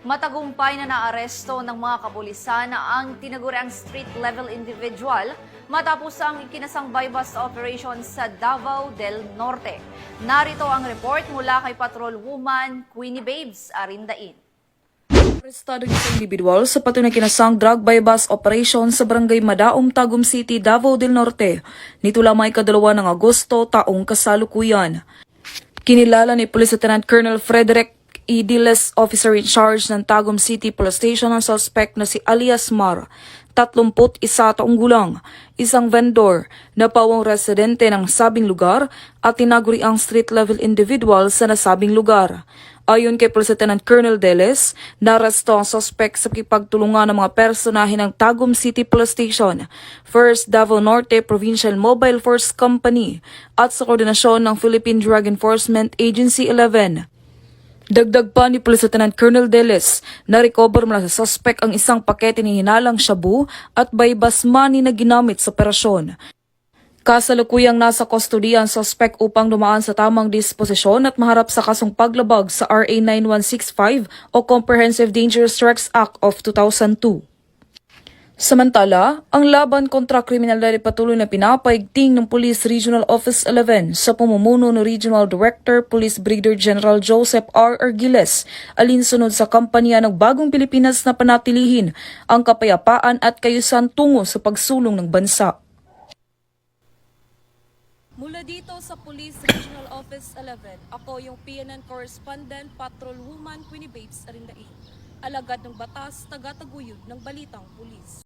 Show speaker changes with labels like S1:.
S1: Matagumpay na naaresto ng mga kapulisan na ang tinaguriang street-level individual matapos ang ikinasang bypass operation sa Davao del Norte. Narito ang report mula kay Patrol Woman Queenie Babes Arindain.
S2: Arestado niya sa individual sa patunay kinasang drug bypass operation sa barangay Madaong, Tagum City, Davao del Norte. Nito lamang ikadalawa ng Agosto taong kasalukuyan. Kinilala ni Police Lieutenant Colonel Frederick Diles, officer in charge ng Tagum City Police Station, ang suspect na si Alias Mar, 31 taong gulang, isang vendor na pawang residente ng sabing lugar at tinaguri ang street-level individual sa nasabing lugar. Ayon kay Police Lieutenant Colonel Diles, naresto ang suspect sa kipagtulungan ng mga personahe ng Tagum City Police Station, First Davao Norte Provincial Mobile Force Company at sa koordinasyon ng Philippine Drug Enforcement Agency 11. Dagdag pa ni Police Lieutenant Colonel Diles, na-recover mula sa suspect ang isang pakete ni hinalang shabu at bypass money na ginamit sa operasyon. Kasalukuyang nasa kustodiya ang suspect upang dumaan sa tamang disposisyon at maharap sa kasong paglabag sa RA 9165 o Comprehensive Dangerous Drugs Act of 2002. Samantala, ang laban kontra kriminalidad ay patuloy na pinapaigting ng Police Regional Office 11 sa pamumuno ng Regional Director Police Brigadier General Joseph R. Argiles, alinsunod sa kampanya ng Bagong Pilipinas na panatilihin ang kapayapaan at kayusan tungo sa pagsulong ng bansa. Mula dito sa Police Regional Office 11, ako yung PNN Correspondent Patrol Woman Queenie Babes Arindain, alagad ng batas, taga-taguyod ng Balitang Pulis.